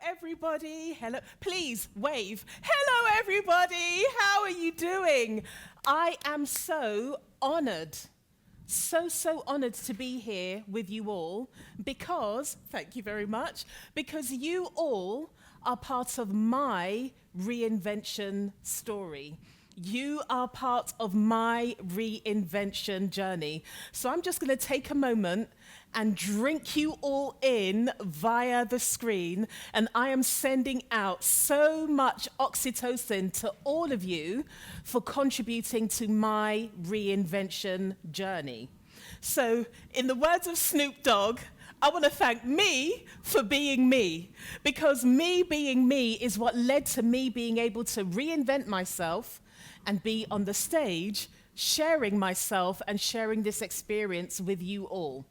everybody. Hello. Please wave. Hello, everybody. How are you doing? I am so honored, so honored to be here with you all because, thank you very much, because you all are part of my reinvention story. You are part of my reinvention journey. So I'm just going to take a moment and drink you all in via the screen. And I am sending out so much oxytocin to all of you for contributing to my reinvention journey. So in the words of Snoop Dogg, I want to thank me for being me, because me being me is what led to me being able to reinvent myself and be on the stage sharing myself and sharing this experience with you all.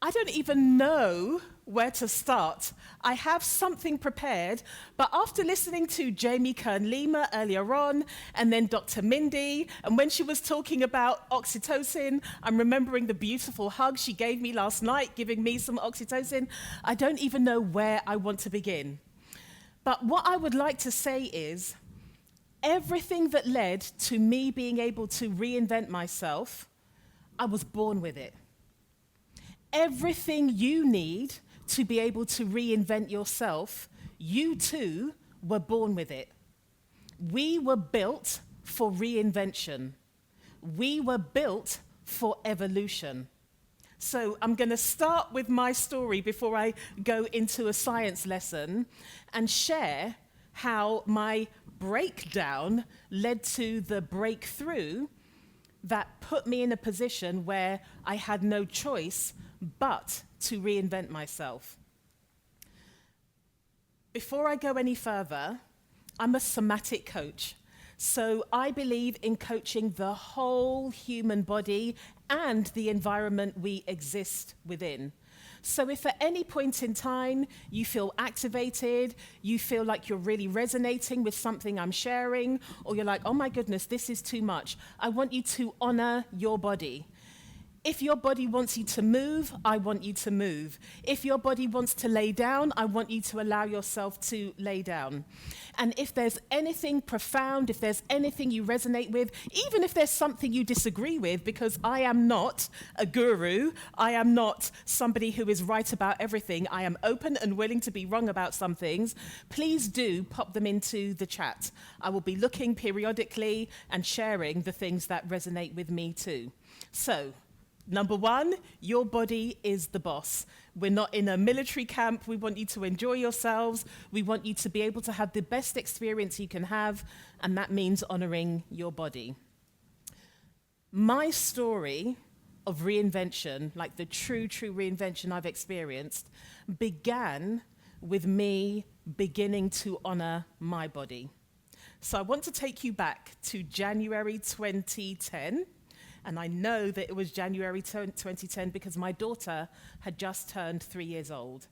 I don't even know where to start. I have something prepared, but after listening to Jamie Kern-Lima earlier on, and then Dr. Mindy, and when she was talking about oxytocin, I'm remembering the beautiful hug she gave me last night, giving me some oxytocin. I don't even know where I want to begin. But what I would like to say is, everything that led to me being able to reinvent myself, I was born with it. Everything you need to be able to reinvent yourself, you too were born with it. We were built for reinvention. We were built for evolution. So I'm going to start with my story before I go into a science lesson and share how my breakdown led to the breakthrough that put me in a position where I had no choice but to reinvent myself. Before I go any further, I'm a somatic coach. So I believe in coaching the whole human body and the environment we exist within. So if at any point in time you feel activated, you feel like you're really resonating with something I'm sharing, or you're like, oh my goodness, this is too much, I want you to honor your body. If your body wants you to move, I want you to move. If your body wants to lay down, I want you to allow yourself to lay down. And if there's anything profound, if there's anything you resonate with, even if there's something you disagree with, because I am not a guru, I am not somebody who is right about everything, I am open and willing to be wrong about some things, please do pop them into the chat. I will be looking periodically and sharing the things that resonate with me too. So, number one, your body is the boss. We're not in a military camp. We want you to enjoy yourselves. We want you to be able to have the best experience you can have, and that means honoring your body. My story of reinvention, like the true reinvention I've experienced, began with me beginning to honor my body. So I want to take you back to January 2010. And I know that it was January 2010 because my daughter had just turned 3 years old.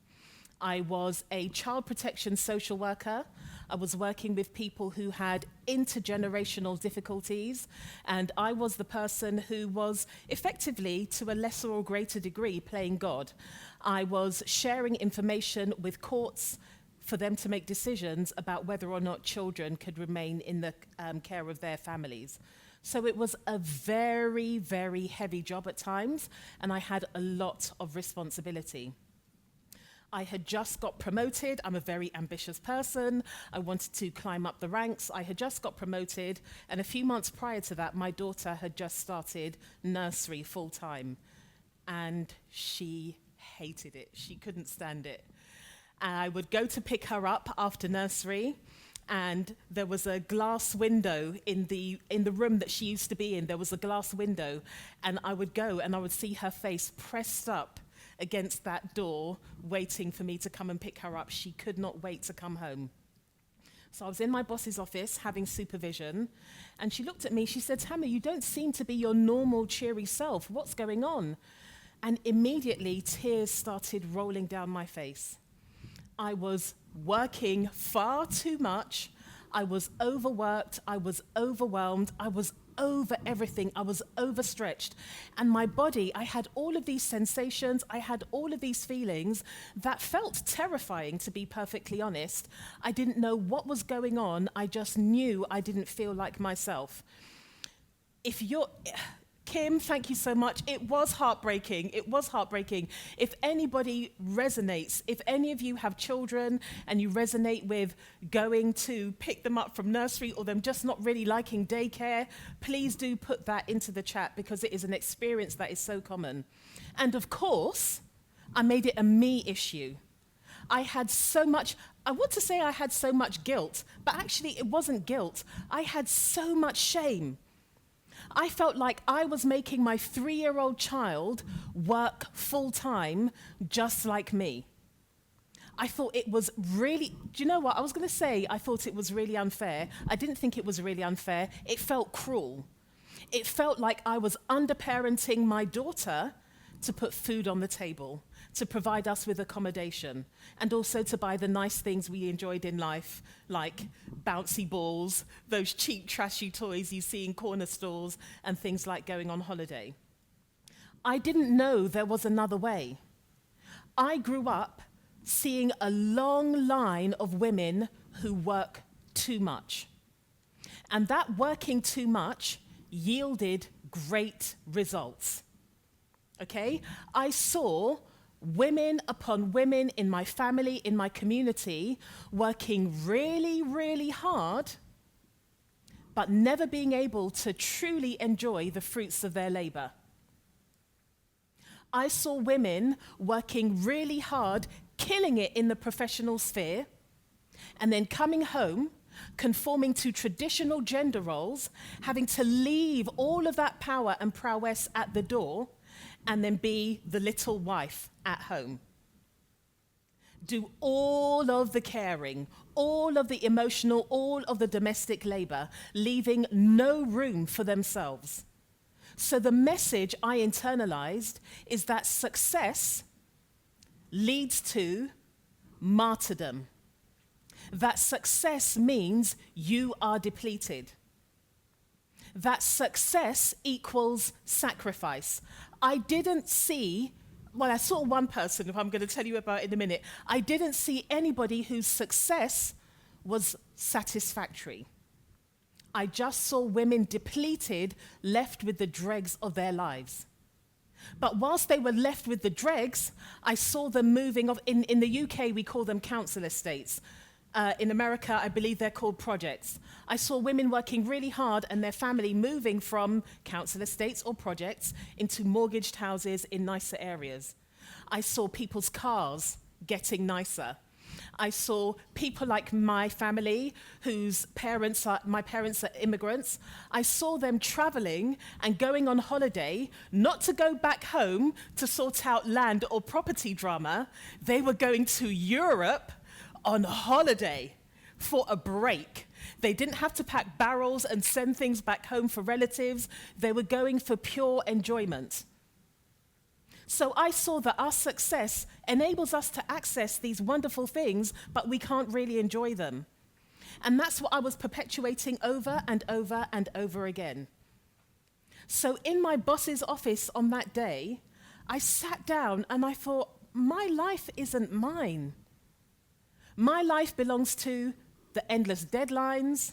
I was a child protection social worker. I was working with people who had intergenerational difficulties, and I was the person who was effectively, to a lesser or greater degree, playing God. I was sharing information with courts for them to make decisions about whether or not children could remain in the care of their families. So it was a very, very heavy job at times, and I had a lot of responsibility. I had just got promoted. I'm a very ambitious person. I wanted to climb up the ranks. I had just got promoted, and a few months prior to that, my daughter had just started nursery full-time, and she hated it. She couldn't stand it. And I would go to pick her up after nursery, and there was a glass window in the room that she used to be in. There was a glass window, and I would go and I would see her face pressed up against that door, waiting for me to come and pick her up. She could not wait to come home. So I was in my boss's office having supervision, and she looked at me. She said, "Tammy, you don't seem to be your normal cheery self. What's going on?" And immediately tears started rolling down my face. I was working far too much. I was overworked. I was overwhelmed. I was over everything. I was overstretched. And my body, I had all of these sensations, I had all of these feelings that felt terrifying, to be perfectly honest. I didn't know what was going on. I just knew I didn't feel like myself. Kim, thank you so much. It was heartbreaking. It was heartbreaking. If anybody resonates, if any of you have children and you resonate with going to pick them up from nursery or them just not really liking daycare, please do put that into the chat, because it is an experience that is so common. And of course, I made it a me issue. I want to say I had so much guilt, but actually it wasn't guilt. I had so much shame. I felt like I was making my 3-year-old child work full-time just like me. I thought it was really, do you know what? I was going to say I thought it was really unfair. I didn't think it was really unfair. It felt cruel. It felt like I was underparenting my daughter to put food on the table, to provide us with accommodation, and also to buy the nice things we enjoyed in life, like bouncy balls, those cheap, trashy toys you see in corner stores, and things like going on holiday. I didn't know there was another way. I grew up seeing a long line of women who work too much. And that working too much yielded great results. Okay? I saw women upon women in my family, in my community, working really, really hard, but never being able to truly enjoy the fruits of their labor. I saw women working really hard, killing it in the professional sphere, and then coming home, conforming to traditional gender roles, having to leave all of that power and prowess at the door, and then be the little wife at home. Do all of the caring, all of the emotional, all of the domestic labor, leaving no room for themselves. So the message I internalized is that success leads to martyrdom. That success means you are depleted. That success equals sacrifice. I saw one person who I'm going to tell you about in a minute. I didn't see anybody whose success was satisfactory. I just saw women depleted, left with the dregs of their lives. But whilst they were left with the dregs, I saw them moving off. In the UK, we call them council estates. In America, I believe they're called projects. I saw women working really hard and their family moving from council estates or projects into mortgaged houses in nicer areas. I saw people's cars getting nicer. I saw people like my family, my parents are immigrants. I saw them traveling and going on holiday, not to go back home to sort out land or property drama. They were going to Europe on holiday for a break. They didn't have to pack barrels and send things back home for relatives. They were going for pure enjoyment. So I saw that our success enables us to access these wonderful things, but we can't really enjoy them. And that's what I was perpetuating over and over and over again. So in my boss's office on that day, I sat down and I thought, my life isn't mine. My life belongs to the endless deadlines.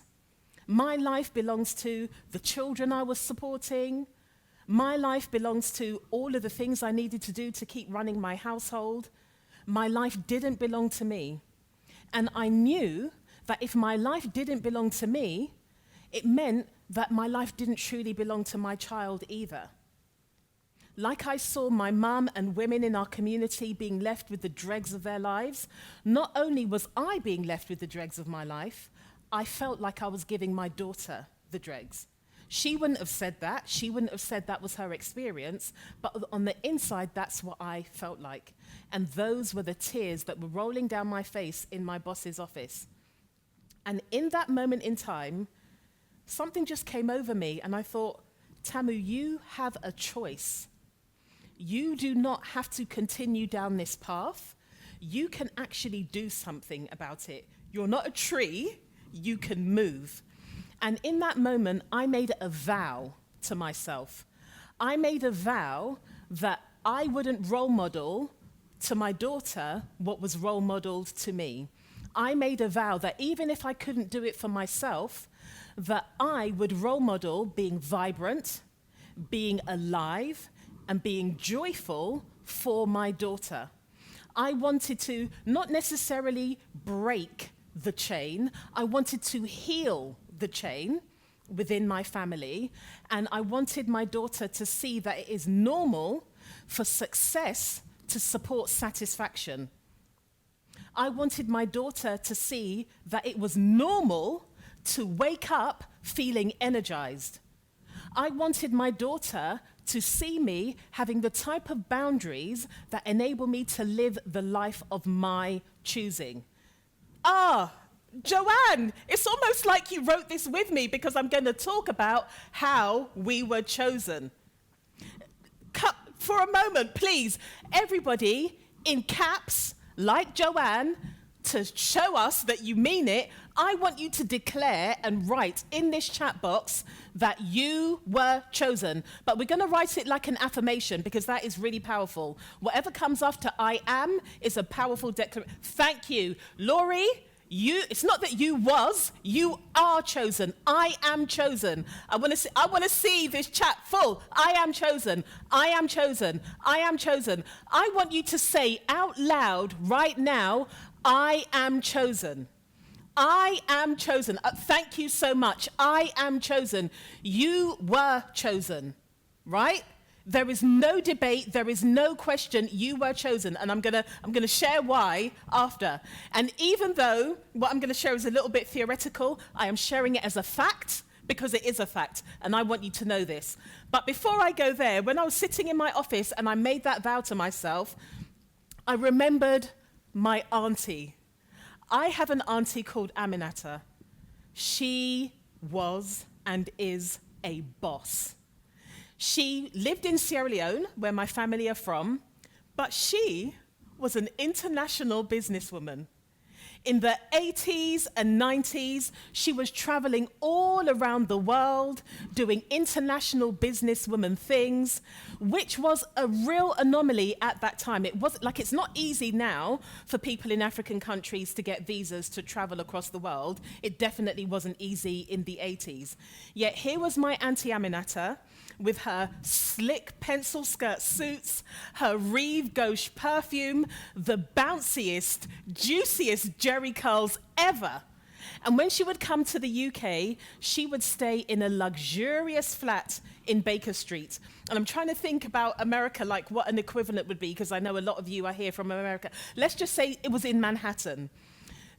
My life belongs to the children I was supporting. My life belongs to all of the things I needed to do to keep running my household. My life didn't belong to me. And I knew that if my life didn't belong to me, it meant that my life didn't truly belong to my child either. Like I saw my mum and women in our community being left with the dregs of their lives, not only was I being left with the dregs of my life, I felt like I was giving my daughter the dregs. She wouldn't have said that. She wouldn't have said that was her experience, but on the inside, that's what I felt like. And those were the tears that were rolling down my face in my boss's office. And in that moment in time, something just came over me, and I thought, Tamu, you have a choice. You do not have to continue down this path. You can actually do something about it. You're not a tree, you can move. And in that moment, I made a vow to myself. I made a vow that I wouldn't role model to my daughter what was role modeled to me. I made a vow that even if I couldn't do it for myself, that I would role model being vibrant, being alive, and being joyful for my daughter. I wanted to not necessarily break the chain, I wanted to heal the chain within my family, and I wanted my daughter to see that it is normal for success to support satisfaction. I wanted my daughter to see that it was normal to wake up feeling energized. I wanted my daughter to see me having the type of boundaries that enable me to live the life of my choosing. Joanne, it's almost like you wrote this with me because I'm going to talk about how we were chosen. For a moment, please, everybody in caps, like Joanne, to show us that you mean it, I want you to declare and write in this chat box that you were chosen. But we're going to write it like an affirmation because that is really powerful. Whatever comes after I am is a powerful declaration. Thank you. Laurie, it's not that you are chosen. I am chosen. I want to see this chat full. I am chosen. I am chosen. I am chosen. I want you to say out loud right now, I am chosen. I am chosen. Thank you so much. I am chosen. You were chosen, right? There is no debate, there is no question, you were chosen. And I'm gonna share why after. And even though what I'm gonna share is a little bit theoretical, I am sharing it as a fact because it is a fact, and I want you to know this. But before I go there, when I was sitting in my office and I made that vow to myself, I remembered my auntie. I have an auntie called Aminata. She was and is a boss. She lived in Sierra Leone, where my family are from, but she was an international businesswoman. In the 80s and 90s, she was traveling all around the world, doing international businesswoman things, which was a real anomaly at that time. It's not easy now for people in African countries to get visas to travel across the world. It definitely wasn't easy in the 80s. Yet here was my Auntie Aminata, with her slick pencil skirt suits, her Rive Gauche perfume, the bounciest, juiciest jerry curls ever. And when she would come to the UK, she would stay in a luxurious flat in Baker Street. And I'm trying to think about America, like what an equivalent would be, because I know a lot of you are here from America. Let's just say it was in Manhattan.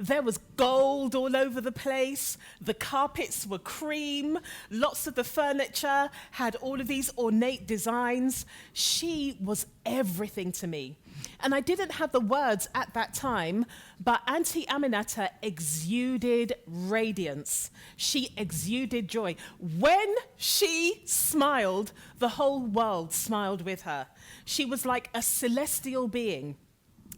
There was gold all over the place, the carpets were cream, lots of the furniture had all of these ornate designs. She was everything to me. And I didn't have the words at that time, but Auntie Aminata exuded radiance. She exuded joy. When she smiled, the whole world smiled with her. She was like a celestial being.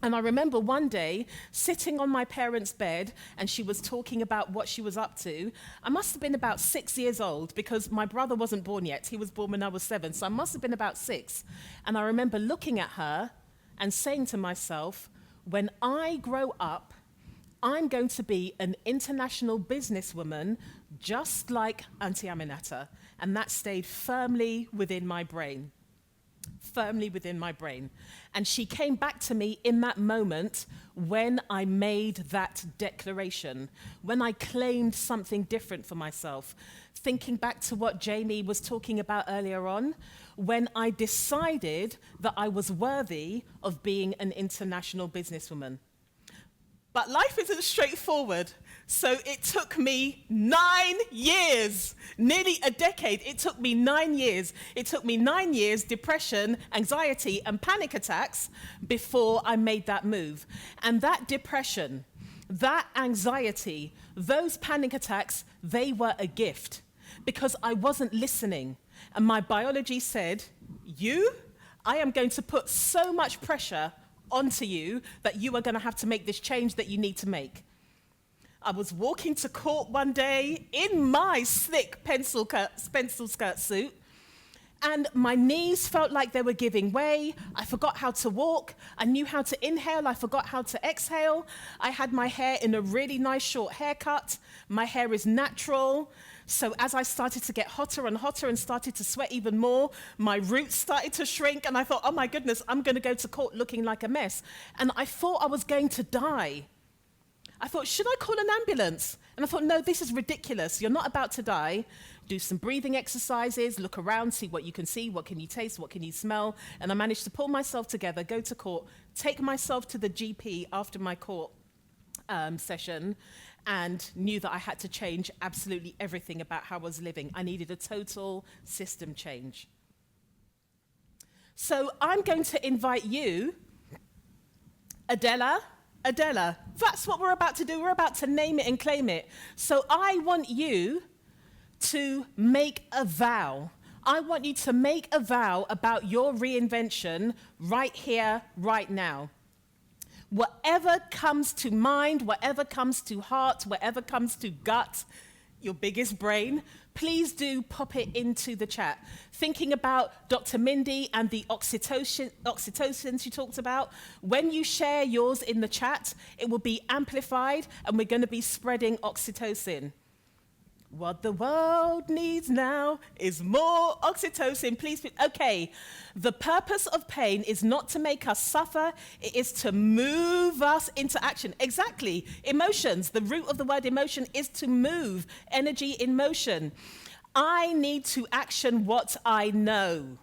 And I remember one day sitting on my parents' bed and she was talking about what she was up to. I must have been about 6 years old because my brother wasn't born yet. He was born when I was 7, so I must have been about 6. And I remember looking at her and saying to myself, when I grow up, I'm going to be an international businesswoman just like Auntie Aminata. And that stayed firmly within my brain. Firmly within my brain. And she came back to me in that moment when I made that declaration, when I claimed something different for myself. Thinking back to what Jamie was talking about earlier on, when I decided that I was worthy of being an international businesswoman. But life isn't straightforward. So it took me 9 years, nearly a decade. It took me 9 years. It took me 9 years, depression, anxiety, and panic attacks before I made that move. And that depression, that anxiety, those panic attacks, they were a gift because I wasn't listening. And my biology said, I am going to put so much pressure onto you that you are going to have to make this change that you need to make. I was walking to court one day in my slick pencil skirt suit, and my knees felt like they were giving way. I forgot how to walk. I knew how to inhale. I forgot how to exhale. I had my hair in a really nice short haircut. My hair is natural. So as I started to get hotter and hotter and started to sweat even more, my roots started to shrink. And I thought, oh my goodness, I'm going to go to court looking like a mess. And I thought I was going to die. I thought, should I call an ambulance? And I thought, no, this is ridiculous. You're not about to die. Do some breathing exercises, look around, see what you can see, what can you taste, what can you smell. And I managed to pull myself together, go to court, take myself to the GP after my court session, and knew that I had to change absolutely everything about how I was living. I needed a total system change. So I'm going to invite you, Adela, that's what we're about to do. We're about to name it and claim it. So I want you to make a vow. I want you to make a vow about your reinvention right here, right now. Whatever comes to mind, whatever comes to heart, whatever comes to gut, your biggest brain, please do pop it into the chat. Thinking about Dr. Mindy and the oxytocin she talked about, when you share yours in the chat, it will be amplified and we're going to be spreading oxytocin. What the world needs now is more oxytocin. Please, okay. The purpose of pain is not to make us suffer. It is to move us into action. Exactly. Emotions. The root of the word emotion is to move. Energy in motion. I need to action what I know.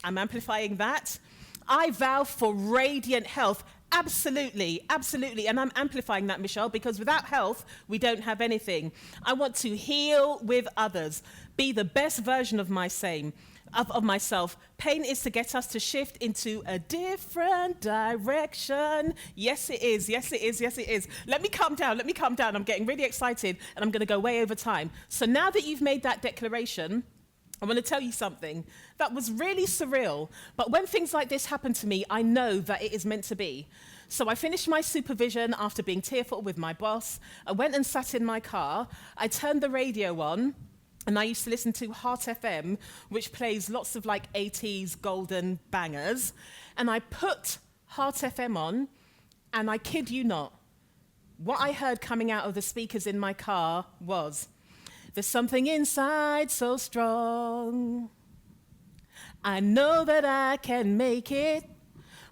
I'm amplifying that. I vow for radiant health. Absolutely, absolutely. And I'm amplifying that, Michelle, because without health, we don't have anything. I want to heal with others, be the best version of myself. Pain is to get us to shift into a different direction. Yes, it is. Yes, it is. Yes, it is. Let me calm down. I'm getting really excited, and I'm going to go way over time. So now that you've made that declaration, I want to tell you something that was really surreal, but when things like this happen to me, I know that it is meant to be. So I finished my supervision after being tearful with my boss. I went and sat in my car. I turned the radio on, and I used to listen to Heart FM, which plays lots of like 80s golden bangers. And I put Heart FM on, and I kid you not, what I heard coming out of the speakers in my car was, "There's something inside so strong. I know that I can make it,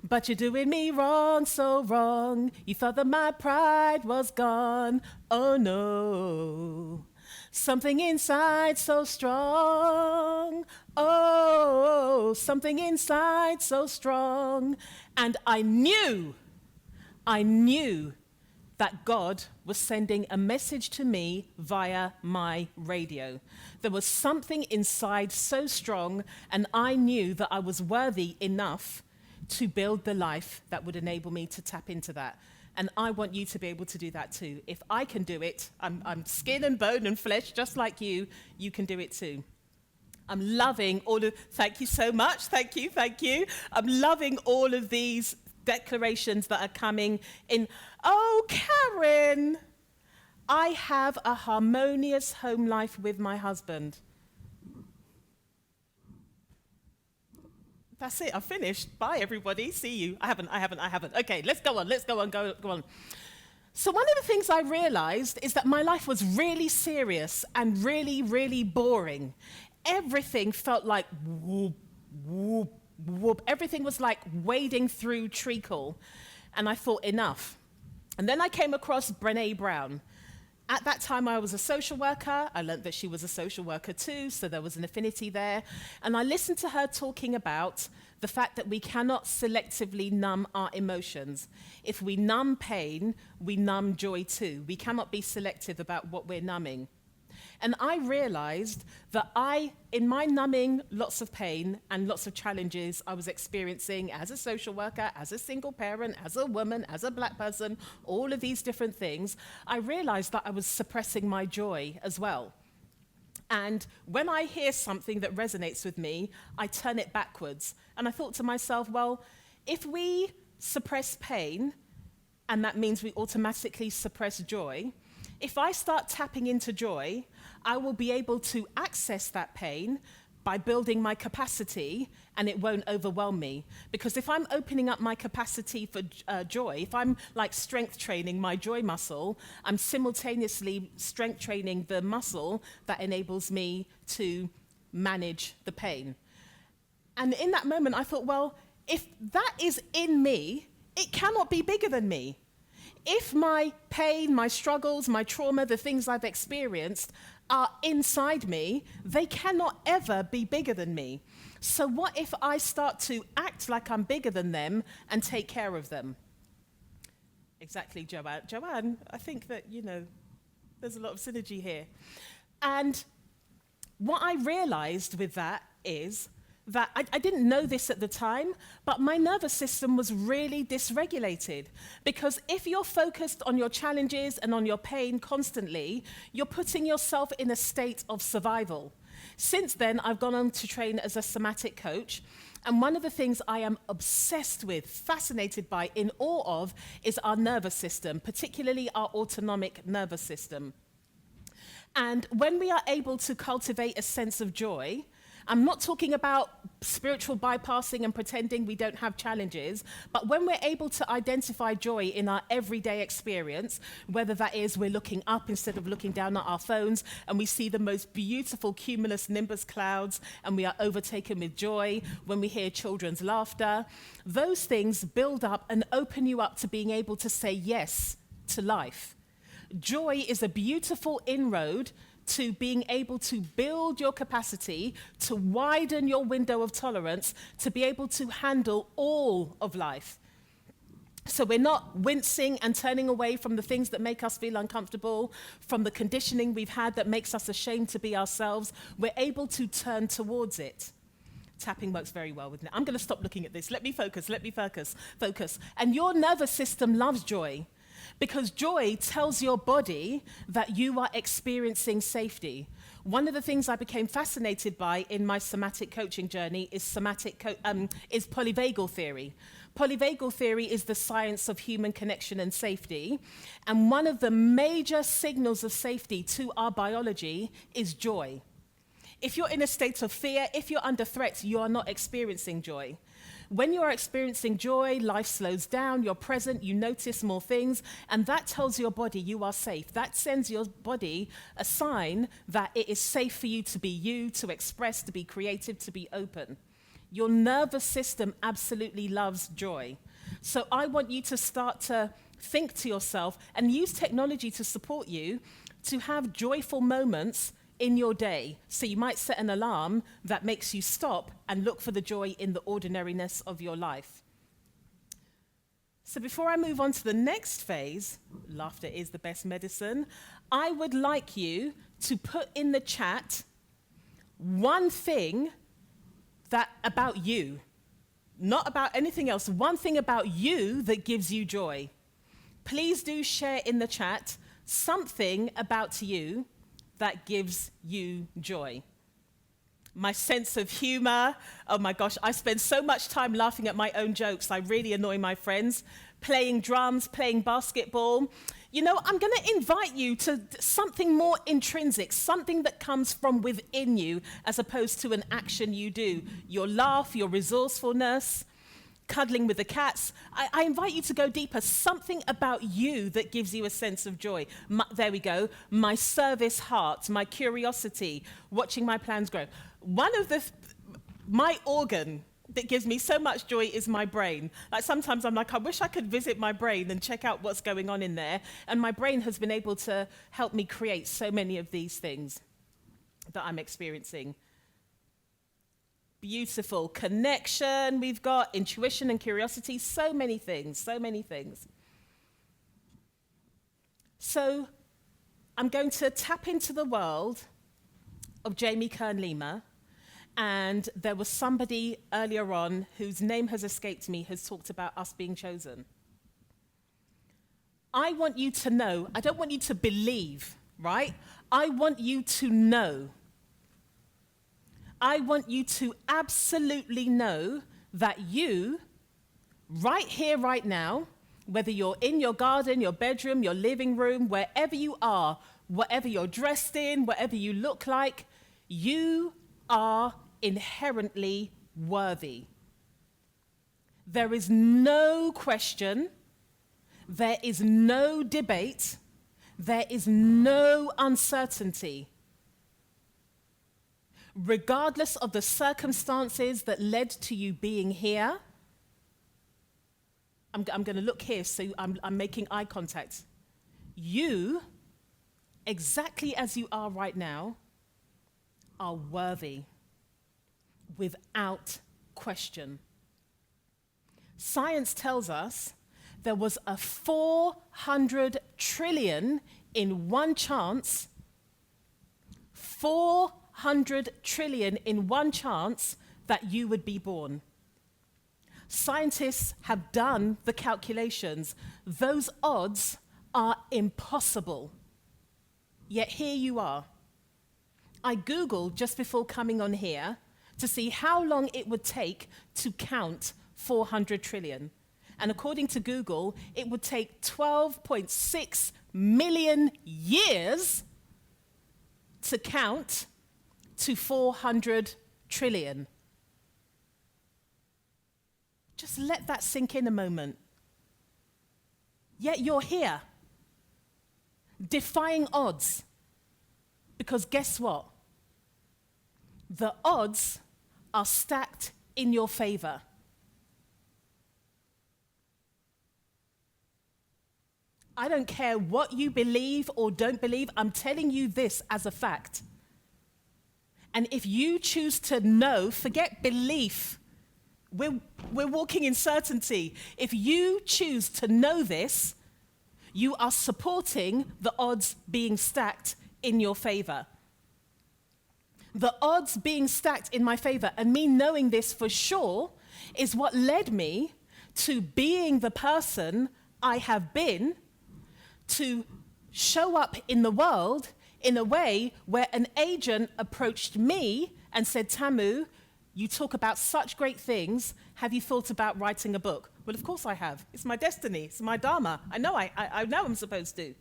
but you're doing me wrong, so wrong. You thought that my pride was gone. Oh no. Something inside so strong. Oh, something inside so strong." And I knew that God was sending a message to me via my radio. There was something inside so strong, and I knew that I was worthy enough to build the life that would enable me to tap into that. And I want you to be able to do that too. If I can do it, I'm skin and bone and flesh just like you can do it too. I'm loving thank you so much, thank you. I'm loving all of these declarations that are coming in. Oh, Karen, I have a harmonious home life with my husband. That's it, I've finished. Bye, everybody. See you. I haven't. Okay, let's go on. So one of the things I realized is that my life was really serious and really, really boring. Everything felt like whoop, whoop, whoop. Everything was like wading through treacle. And I thought, enough. And then I came across Brené Brown. At that time, I was a social worker. I learned that she was a social worker too, so there was an affinity there. And I listened to her talking about the fact that we cannot selectively numb our emotions. If we numb pain, we numb joy too. We cannot be selective about what we're numbing. And I realized that in my numbing lots of pain and lots of challenges I was experiencing as a social worker, as a single parent, as a woman, as a black person, all of these different things, I realized that I was suppressing my joy as well. And when I hear something that resonates with me, I turn it backwards. And I thought to myself, well, if we suppress pain and that means we automatically suppress joy. If I start tapping into joy, I will be able to access that pain by building my capacity, and it won't overwhelm me. Because if I'm opening up my capacity for joy, if I'm like strength training my joy muscle, I'm simultaneously strength training the muscle that enables me to manage the pain. And in that moment, I thought, well, if that is in me, it cannot be bigger than me. If my pain, my struggles, my trauma, the things I've experienced are inside me, they cannot ever be bigger than me. So what if I start to act like I'm bigger than them and take care of them? Exactly, Joanne. Joanne, I think that, there's a lot of synergy here. And what I realized with that is that I didn't know this at the time, but my nervous system was really dysregulated. Because if you're focused on your challenges and on your pain constantly, you're putting yourself in a state of survival. Since then, I've gone on to train as a somatic coach. And one of the things I am obsessed with, fascinated by, in awe of, is our nervous system, particularly our autonomic nervous system. And when we are able to cultivate a sense of joy, I'm not talking about spiritual bypassing and pretending we don't have challenges, but when we're able to identify joy in our everyday experience, whether that is we're looking up instead of looking down at our phones, and we see the most beautiful cumulus nimbus clouds, and we are overtaken with joy, when we hear children's laughter, those things build up and open you up to being able to say yes to life. Joy is a beautiful inroad to being able to build your capacity, to widen your window of tolerance, to be able to handle all of life. So we're not wincing and turning away from the things that make us feel uncomfortable, from the conditioning we've had that makes us ashamed to be ourselves. We're able to turn towards it. Tapping works very well with me. I'm going to stop looking at this. Let me focus. And your nervous system loves joy. Because joy tells your body that you are experiencing safety. One of the things I became fascinated by in my somatic coaching journey is polyvagal theory. Polyvagal theory is the science of human connection and safety. And one of the major signals of safety to our biology is joy. If you're in a state of fear, if you're under threat, you are not experiencing joy. When you are experiencing joy, life slows down, you're present, you notice more things, and that tells your body you are safe. That sends your body a sign that it is safe for you, to express, to be creative, to be open. Your nervous system absolutely loves joy. So I want you to start to think to yourself and use technology to support you to have joyful moments in your day. So you might set an alarm that makes you stop and look for the joy in the ordinariness of your life. So before I move on to the next phase, laughter is the best medicine, I would like you to put in the chat one thing that about you, not about anything else, one thing about you that gives you joy. Please do share in the chat something about you that gives you joy. My sense of humor, oh my gosh, I spend so much time laughing at my own jokes. I really annoy my friends. Playing drums, playing basketball. I'm going to invite you to something more intrinsic, something that comes from within you as opposed to an action you do. Your laugh, your resourcefulness, cuddling with the cats. I invite you to go deeper. Something about you that gives you a sense of joy. There we go. My service heart, my curiosity, watching my plans grow. My organ that gives me so much joy is my brain. Like sometimes I'm like, I wish I could visit my brain and check out what's going on in there. And my brain has been able to help me create so many of these things that I'm experiencing. Beautiful connection, we've got intuition and curiosity, so many things. So I'm going to tap into the world of Jamie Kern-Lima, and there was somebody earlier on whose name has escaped me, has talked about us being chosen. I want you to know, I don't want you to believe, right? I want you to know. I want you to absolutely know that you, right here, right now, Whether you're in your garden, your bedroom, your living room, wherever you are, whatever you're dressed in, whatever you look like, you are inherently worthy. There is no question, there is no debate, there is no uncertainty. Regardless of the circumstances that led to you being here, I'm going to look here, so I'm making eye contact. You, exactly as you are right now, are worthy, without question. Science tells us there was a 400 trillion in one chance, 400 trillion in one chance that you would be born. Scientists have done the calculations. Those odds are impossible. Yet here you are. I Googled just before coming on here to see how long it would take to count 400 trillion. And according to Google, it would take 12.6 million years to count to 400 trillion. Just let that sink in a moment. Yet you're here, defying odds. Because guess what? The odds are stacked in your favor. I don't care what you believe or don't believe, I'm telling you this as a fact. And if you choose to know, forget belief. We're walking in certainty. If you choose to know this, you are supporting the odds being stacked in your favor. The odds being stacked in my favor, and me knowing this for sure, is what led me to being the person I have been, to show up in the world in a way where an agent approached me and said, Tamu, you talk about such great things. Have you thought about writing a book? Well, of course I have. It's my destiny. It's my dharma. I know I'm supposed to.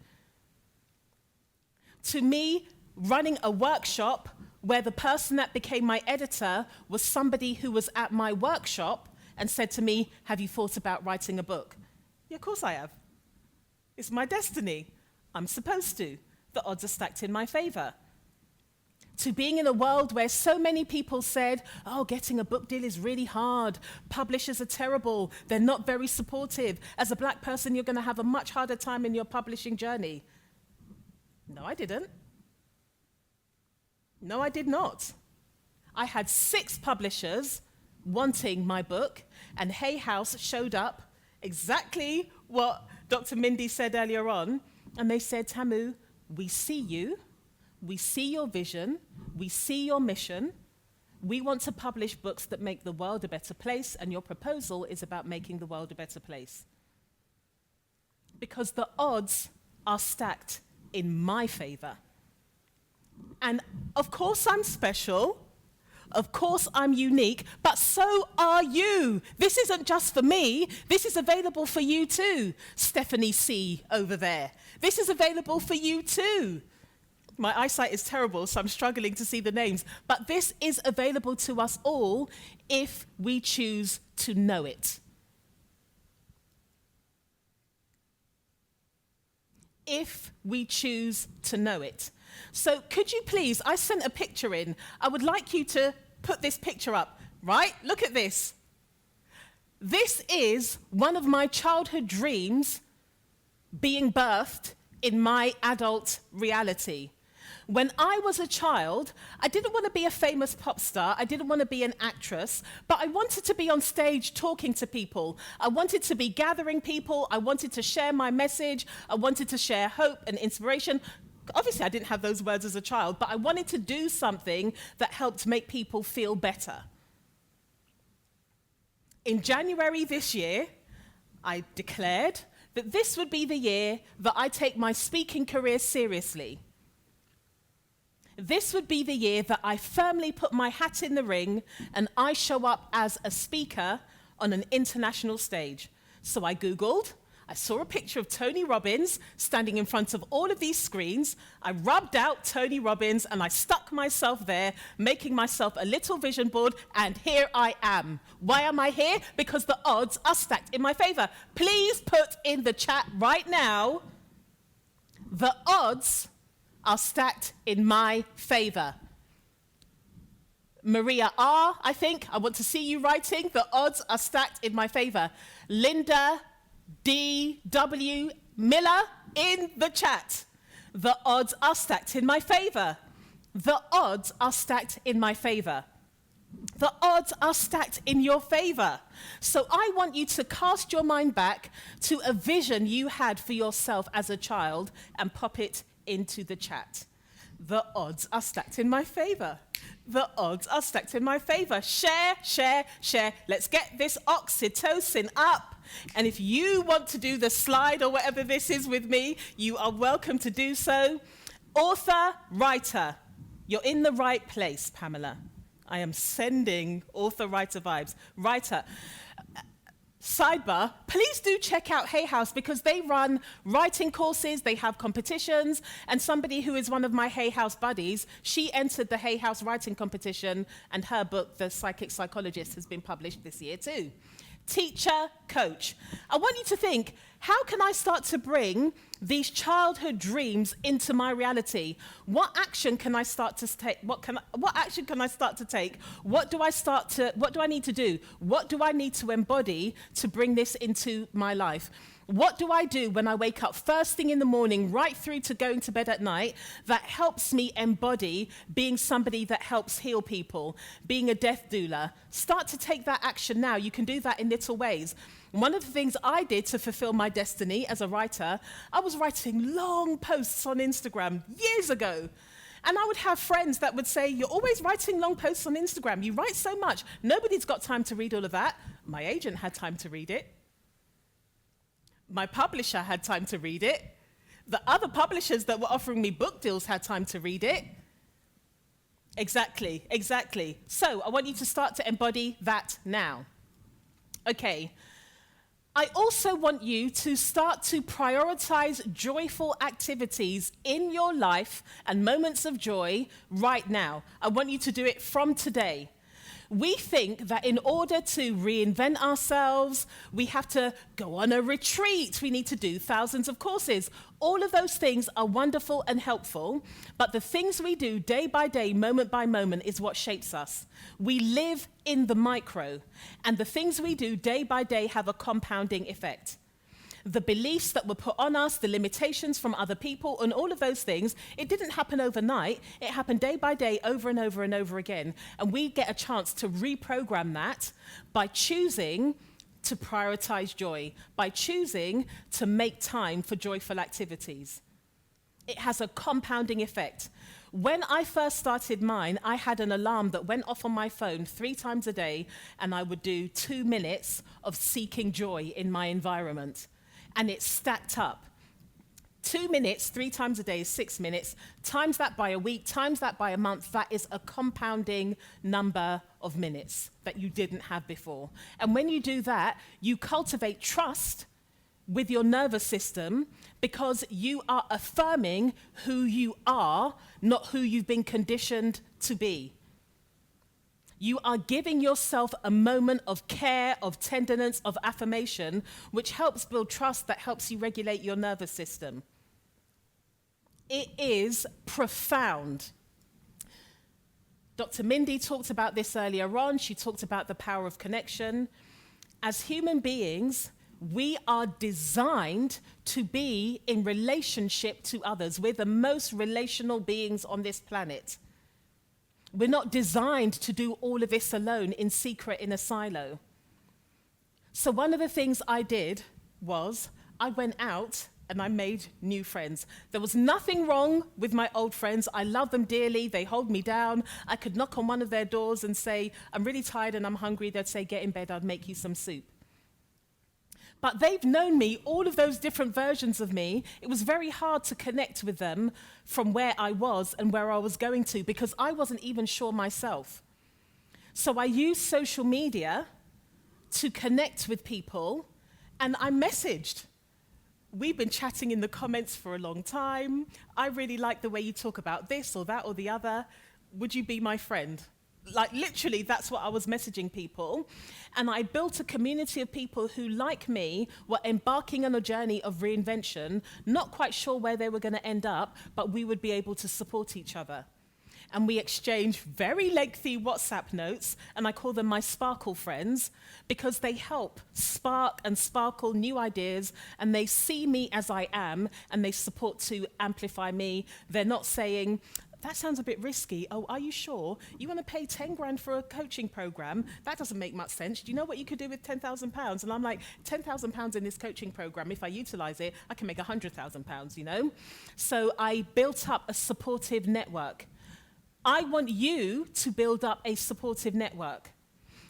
To me, running a workshop where the person that became my editor was somebody who was at my workshop and said to me, have you thought about writing a book? Yeah, of course I have. It's my destiny. I'm supposed to. The odds are stacked in my favor. To being in a world where so many people said, oh, getting a book deal is really hard. Publishers are terrible. They're not very supportive. As a black person, you're going to have a much harder time in your publishing journey. No, I didn't. No, I did not. I had 6 publishers wanting my book, and Hay House showed up, exactly what Dr. Mindy said earlier on, and they said, Tamu, we see you, we see your vision, we see your mission, we want to publish books that make the world a better place, and your proposal is about making the world a better place. Because the odds are stacked in my favor. And of course I'm special, of course I'm unique, but so are you. This isn't just for me, this is available for you too. Stephanie C. over there. This is available for you too. My eyesight is terrible, so I'm struggling to see the names. But this is available to us all if we choose to know it. If we choose to know it. So could you please, I sent a picture in. I would like you to put this picture up, right? Look at this. This is one of my childhood dreams being birthed in my adult reality. When I was a child, I didn't want to be a famous pop star. I didn't want to be an actress, but I wanted to be on stage talking to people. I wanted to be gathering people. I wanted to share my message. I wanted to share hope and inspiration. Obviously, I didn't have those words as a child, but I wanted to do something that helped make people feel better. In January this year, I declared that this would be the year that I take my speaking career seriously. This would be the year that I firmly put my hat in the ring and I show up as a speaker on an international stage. So I Googled, I saw a picture of Tony Robbins standing in front of all of these screens. I rubbed out Tony Robbins and I stuck myself there, making myself a little vision board, and here I am. Why am I here? Because the odds are stacked in my favor. Please put in the chat right now, the odds are stacked in my favor. Maria R., I think, I want to see you writing, the odds are stacked in my favor. Linda D.W. Miller in the chat. The odds are stacked in my favor. The odds are stacked in my favor. The odds are stacked in your favor. So I want you to cast your mind back to a vision you had for yourself as a child and pop it into the chat. The odds are stacked in my favor. The odds are stacked in my favor. Share, share, share. Let's get this oxytocin up. And if you want to do the slide or whatever this is with me, you are welcome to do so. Author, writer. You're in the right place, Pamela. I am sending author, writer vibes. Writer. Sidebar, please do check out Hay House because they run writing courses, they have competitions, and somebody who is one of my Hay House buddies, she entered the Hay House writing competition, and her book, The Psychic Psychologist, has been published this year too. Teacher, coach. I want you to think, how can I start to bring these childhood dreams into my reality? What action can I start to take? What action can I start to take? What do I need to do? What do I need to embody to bring this into my life? What do I do when I wake up first thing in the morning, right through to going to bed at night, that helps me embody being somebody that helps heal people, being a death doula? Start to take that action now. You can do that in little ways. One of the things I did to fulfill my destiny as a writer, I was writing long posts on Instagram years ago. And I would have friends that would say, you're always writing long posts on Instagram. You write so much. Nobody's got time to read all of that. My agent had time to read it. My publisher had time to read it. The other publishers that were offering me book deals had time to read it. Exactly, exactly. So I want you to start to embody that now. Okay. I also want you to start to prioritize joyful activities in your life and moments of joy right now. I want you to do it from today. We think that in order to reinvent ourselves, we have to go on a retreat. We need to do thousands of courses. All of those things are wonderful and helpful, but the things we do day by day, moment by moment, is what shapes us. We live in the micro, and the things we do day by day have a compounding effect. The beliefs that were put on us, the limitations from other people, and all of those things, it didn't happen overnight. It happened day by day, over and over and over again. And we get a chance to reprogram that by choosing to prioritize joy, by choosing to make time for joyful activities. It has a compounding effect. When I first started mine, I had an alarm that went off on my phone 3 times a day, and I would do 2 minutes of seeking joy in my environment. And it stacked up. 2 minutes, 3 times a day is 6 minutes. Times that by a week, times that by a month, that is a compounding number of minutes that you didn't have before. And when you do that, you cultivate trust with your nervous system because you are affirming who you are, not who you've been conditioned to be. You are giving yourself a moment of care, of tenderness, of affirmation, which helps build trust, that helps you regulate your nervous system. It is profound. Dr. Mindy talked about this earlier on. She talked about the power of connection. As human beings, we are designed to be in relationship to others. We're the most relational beings on this planet. We're not designed to do all of this alone, in secret, in a silo. So one of the things I did was I went out and I made new friends. There was nothing wrong with my old friends. I love them dearly. They hold me down. I could knock on one of their doors and say, I'm really tired and I'm hungry. They'd say, get in bed, I'd make you some soup. But they've known me, all of those different versions of me. It was very hard to connect with them from where I was and where I was going to because I wasn't even sure myself. So I used social media to connect with people, and I messaged. We've been chatting in the comments for a long time. I really like the way you talk about this or that or the other. Would you be my friend? Like literally, that's what I was messaging people. And I built a community of people who, like me, were embarking on a journey of reinvention, not quite sure where they were going to end up, but we would be able to support each other. And we exchange very lengthy WhatsApp notes, and I call them my sparkle friends, because they help spark and sparkle new ideas, and they see me as I am, and they support to amplify me. They're not saying, that sounds a bit risky. Oh, are you sure? You want to pay 10 grand for a coaching program? That doesn't make much sense. Do you know what you could do with £10,000? And I'm like, £10,000 in this coaching program, if I utilize it, I can make £100,000, you know? So I built up a supportive network. I want you to build up a supportive network.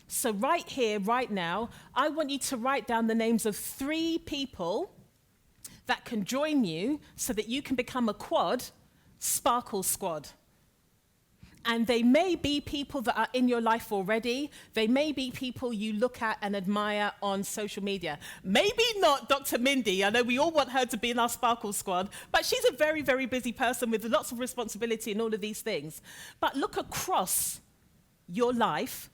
So right here, right now, I want you to write down the names of 3 people that can join you so that you can become a quad Sparkle Squad. And they may be people that are in your life already. They may be people you look at and admire on social media. Maybe not Dr. Mindy. I know we all want her to be in our Sparkle Squad, but she's a very, very busy person with lots of responsibility and all of these things. But look across your life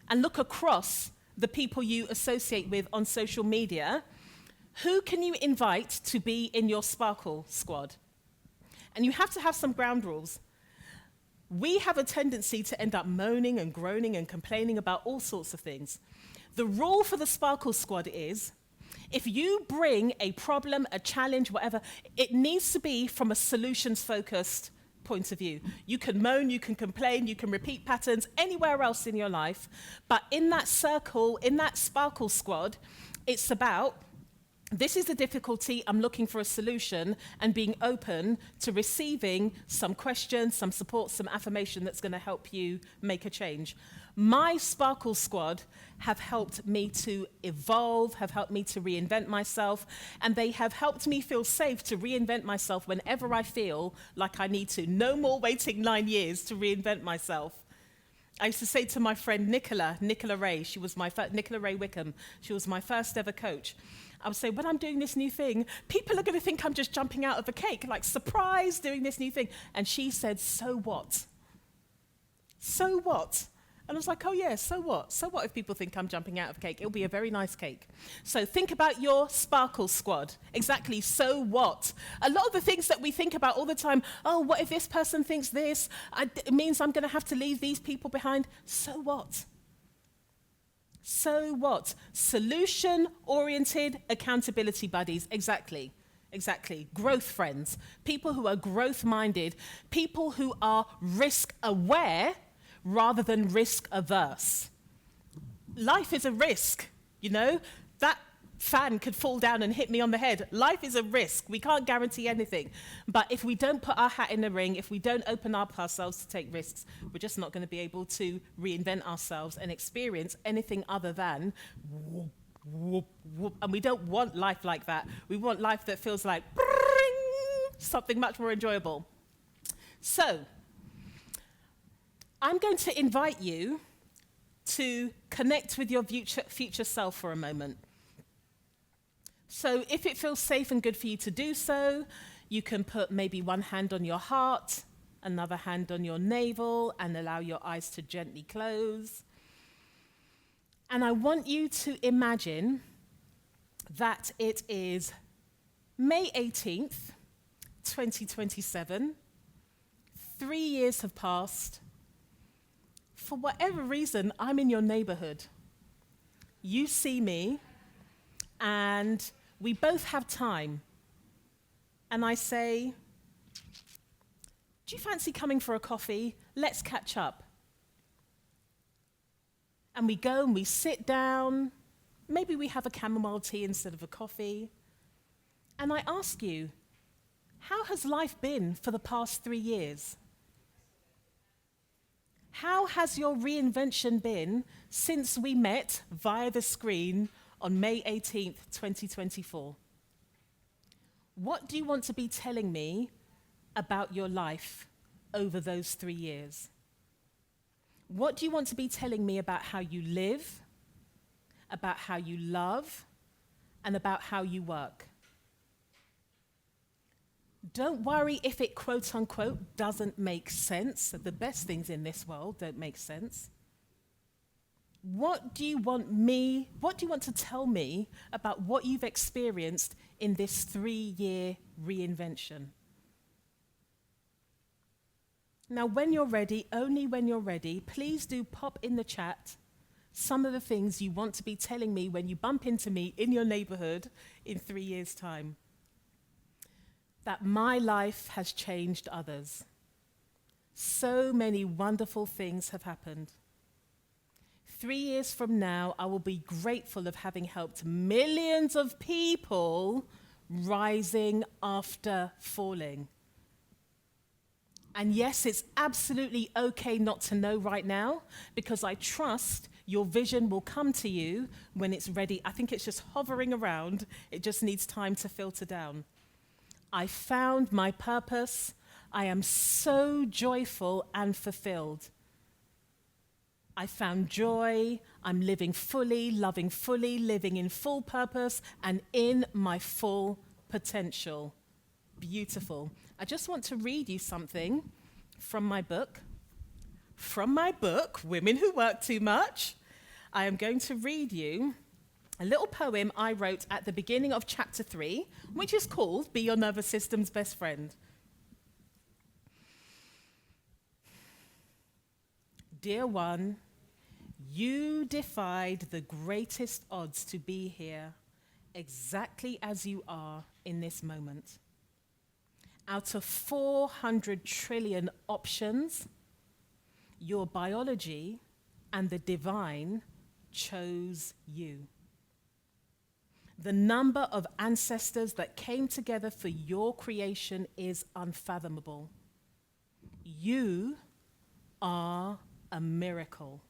and look across the people you associate with on social media. Who can you invite to be in your Sparkle Squad? And you have to have some ground rules. We have a tendency to end up moaning and groaning and complaining about all sorts of things. The rule for the Sparkle Squad is, if you bring a problem, a challenge, whatever, it needs to be from a solutions-focused point of view. You can moan, you can complain, you can repeat patterns anywhere else in your life, but in that circle, in that Sparkle Squad, it's about, this is the difficulty, I'm looking for a solution, and being open to receiving some questions, some support, some affirmation that's going to help you make a change. My Sparkle Squad have helped me to evolve, have helped me to reinvent myself, and they have helped me feel safe to reinvent myself whenever I feel like I need to. No more waiting 9 years to reinvent myself. I used to say to my friend Nicola Ray, Nicola Ray Wickham, she was my first ever coach. I would say, when I'm doing this new thing, people are going to think I'm just jumping out of a cake, like surprise, doing this new thing. And she said, so what? So what? And I was like, oh yeah, so what? So what if people think I'm jumping out of a cake? It'll be a very nice cake. So think about your Sparkle Squad. Exactly, so what? A lot of the things that we think about all the time, oh, what if this person thinks this? It means I'm going to have to leave these people behind. So what? So what? Solution-oriented accountability buddies. Exactly. Growth friends. People who are growth-minded. People who are risk-aware rather than risk-averse. Life is a risk, you know? That fan could fall down and hit me on the head. Life is a risk. We can't guarantee anything. But if we don't put our hat in the ring, if we don't open up ourselves to take risks, we're just not going to be able to reinvent ourselves and experience anything other than whoop, whoop, whoop. And we don't want life like that. We want life that feels like something much more enjoyable. So, I'm going to invite you to connect with your future self for a moment. So if it feels safe and good for you to do so, you can put maybe one hand on your heart, another hand on your navel, and allow your eyes to gently close. And I want you to imagine that it is May 18th, 2027. 3 years have passed. For whatever reason, I'm in your neighborhood. You see me, and we both have time. And I say, do you fancy coming for a coffee? Let's catch up. And we go and we sit down. Maybe we have a chamomile tea instead of a coffee. And I ask you, how has life been for the past 3 years? How has your reinvention been since we met via the screen on May 18th, 2024? What do you want to be telling me about your life over those 3 years? What do you want to be telling me about how you live, about how you love, and about how you work? Don't worry if it quote unquote doesn't make sense. The best things in this world don't make sense. What do you want to tell me about what you've experienced in this 3-year reinvention? Now, when you're ready, only when you're ready, please do pop in the chat some of the things you want to be telling me when you bump into me in your neighborhood in 3 years' time. That my life has changed others. So many wonderful things have happened. 3 years from now, I will be grateful of having helped millions of people rising after falling. And yes, it's absolutely okay not to know right now, because I trust your vision will come to you when it's ready. I think it's just hovering around. It just needs time to filter down. I found my purpose. I am so joyful and fulfilled. I found joy. I'm living fully, loving fully, living in full purpose and in my full potential. Beautiful. I just want to read you something from my book. From my book, Women Who Work Too Much. I am going to read you a little poem I wrote at the beginning of chapter 3, which is called Be Your Nervous System's Best Friend. Dear one, you defied the greatest odds to be here exactly as you are in this moment. Out of 400 trillion options, your biology and the divine chose you. The number of ancestors that came together for your creation is unfathomable. You are a miracle.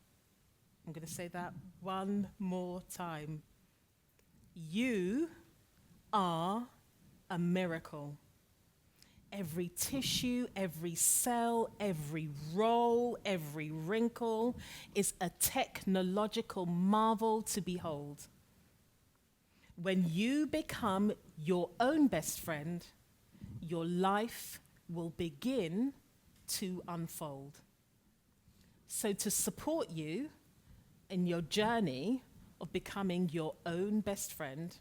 I'm going to say that one more time. You are a miracle. Every tissue, every cell, every roll, every wrinkle is a technological marvel to behold. When you become your own best friend, your life will begin to unfold. So to support you in your journey of becoming your own best friend,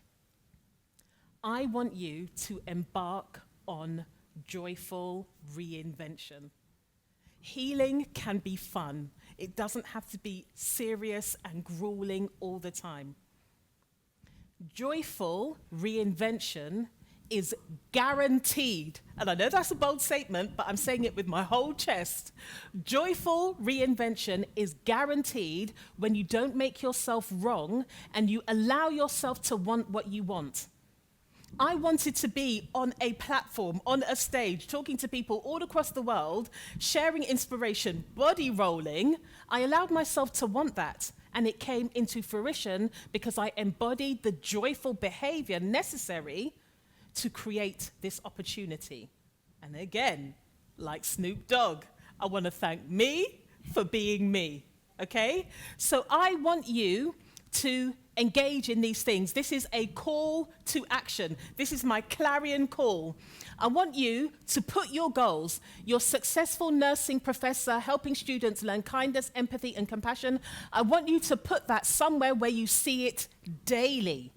I want you to embark on joyful reinvention. Healing can be fun. It doesn't have to be serious and grueling all the time. Joyful reinvention is guaranteed, and I know that's a bold statement, but I'm saying it with my whole chest. Joyful reinvention is guaranteed when you don't make yourself wrong and you allow yourself to want what you want. I wanted to be on a platform, on a stage, talking to people all across the world, sharing inspiration, body rolling. I allowed myself to want that, and it came into fruition because I embodied the joyful behavior necessary to create this opportunity. And again, like Snoop Dogg, I want to thank me for being me, okay? So I want you to engage in these things. This is a call to action. This is my clarion call. I want you to put your goals, your successful nursing professor helping students learn kindness, empathy, and compassion. I want you to put that somewhere where you see it daily.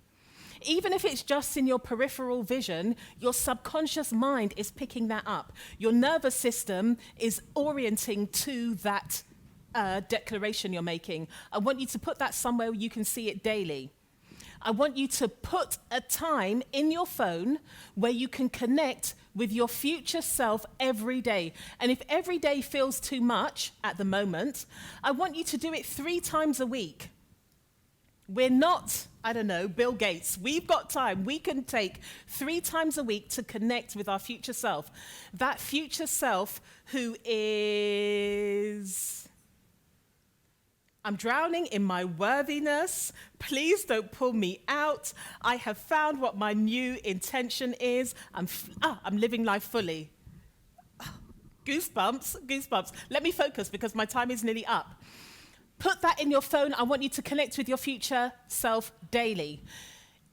Even if it's just in your peripheral vision, your subconscious mind is picking that up. Your nervous system is orienting to that declaration you're making. I want you to put that somewhere where you can see it daily. I want you to put a time in your phone where you can connect with your future self every day. And if every day feels too much at the moment, I want you to do it 3 times a week. We're not, I don't know, Bill Gates. We've got time. We can take 3 times a week to connect with our future self. That future self who is... I'm drowning in my worthiness. Please don't pull me out. I have found what my new intention is. I'm living life fully. Goosebumps. Let me focus because my time is nearly up. Put that in your phone. I want you to connect with your future self daily.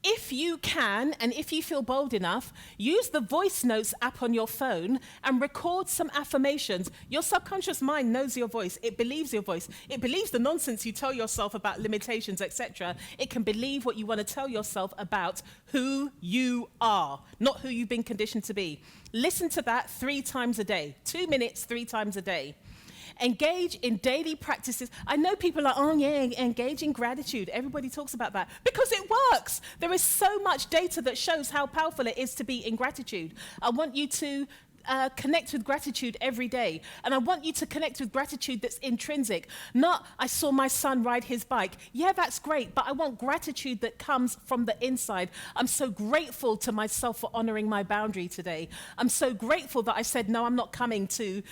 If you can, and if you feel bold enough, use the voice notes app on your phone and record some affirmations. Your subconscious mind knows your voice. It believes your voice. It believes the nonsense you tell yourself about limitations, etc. It can believe what you want to tell yourself about who you are, not who you've been conditioned to be. Listen to that 3 times a day, 2 minutes, 3 times a day. Engage in daily practices. I know people are, oh yeah, engage in gratitude. Everybody talks about that because it works. There is so much data that shows how powerful it is to be in gratitude. I want you to connect with gratitude every day. And I want you to connect with gratitude that's intrinsic. Not, I saw my son ride his bike. Yeah, that's great, but I want gratitude that comes from the inside. I'm so grateful to myself for honoring my boundary today. I'm so grateful that I said, no, I'm not coming to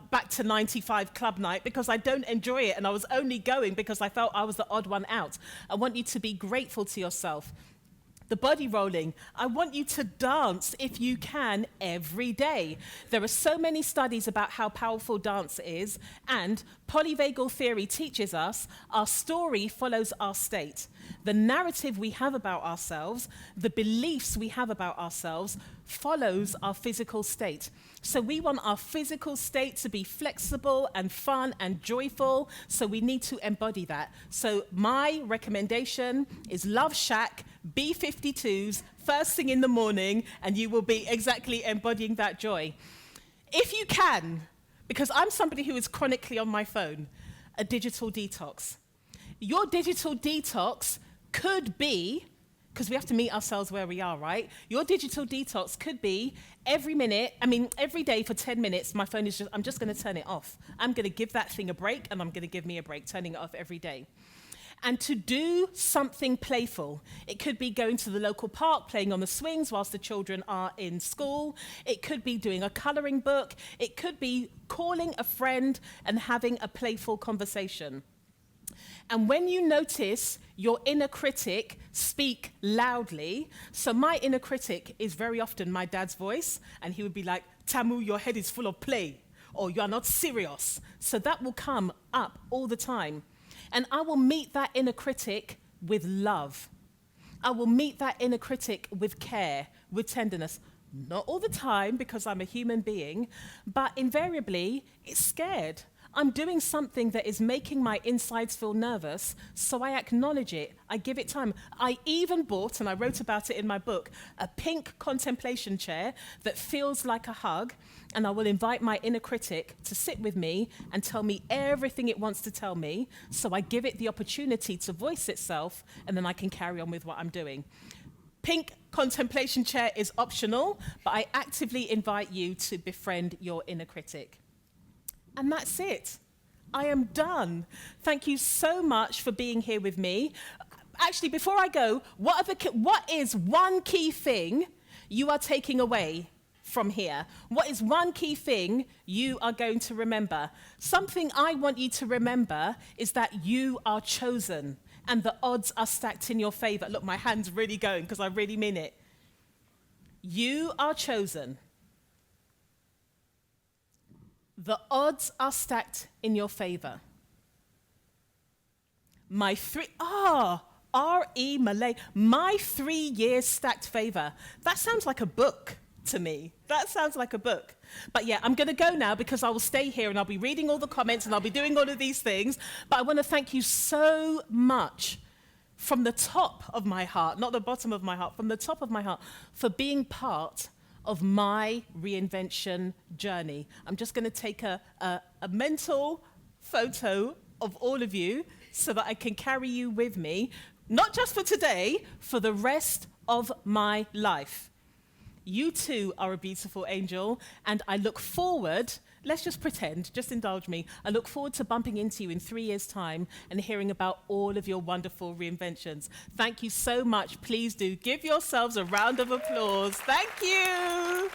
back to 95 club night because I don't enjoy it and I was only going because I felt I was the odd one out. I want you to be grateful to yourself. The body rolling, I want you to dance if you can every day. There are so many studies about how powerful dance is, and polyvagal theory teaches us our story follows our state. The narrative we have about ourselves, the beliefs we have about ourselves, follows our physical state. So we want our physical state to be flexible and fun and joyful, so we need to embody that. So my recommendation is Love Shack, B-52s, first thing in the morning, and you will be exactly embodying that joy. If you can, because I'm somebody who is chronically on my phone, a digital detox. Your digital detox could be, because we have to meet ourselves where we are, right? Your digital detox could be every day for 10 minutes, my phone is just, I'm just going to turn it off. I'm going to give that thing a break, and I'm going to give me a break, turning it off every day. And to do something playful. It could be going to the local park, playing on the swings whilst the children are in school. It could be doing a colouring book. It could be calling a friend and having a playful conversation. And when you notice your inner critic speak loudly, so my inner critic is very often my dad's voice, and he would be like, Tamu, your head is full of play, or you are not serious. So that will come up all the time. And I will meet that inner critic with love. I will meet that inner critic with care, with tenderness. Not all the time, because I'm a human being, but invariably, it's scared. I'm doing something that is making my insides feel nervous, so I acknowledge it. I give it time. I even bought, and I wrote about it in my book, a pink contemplation chair that feels like a hug, and I will invite my inner critic to sit with me and tell me everything it wants to tell me, so I give it the opportunity to voice itself, and then I can carry on with what I'm doing. Pink contemplation chair is optional, but I actively invite you to befriend your inner critic. And that's it. I am done. Thank you so much for being here with me. Actually, before I go, what is one key thing you are taking away from here? What is one key thing you are going to remember? Something I want you to remember is that you are chosen and the odds are stacked in your favor. Look, my hand's really going because I really mean it. You are chosen. The odds are stacked in your favor. R.E. Malay, my 3 years stacked favor. That sounds like a book to me. That sounds like a book. But yeah, I'm going to go now because I will stay here and I'll be reading all the comments and I'll be doing all of these things. But I want to thank you so much from the top of my heart, not the bottom of my heart, from the top of my heart, for being part of my reinvention journey. I'm just going to take a mental photo of all of you so that I can carry you with me, not just for today, for the rest of my life. You too are a beautiful angel, and I look forward, let's just pretend, just indulge me, I look forward to bumping into you in 3 years' time and hearing about all of your wonderful reinventions. Thank you so much. Please do give yourselves a round of applause. Thank you.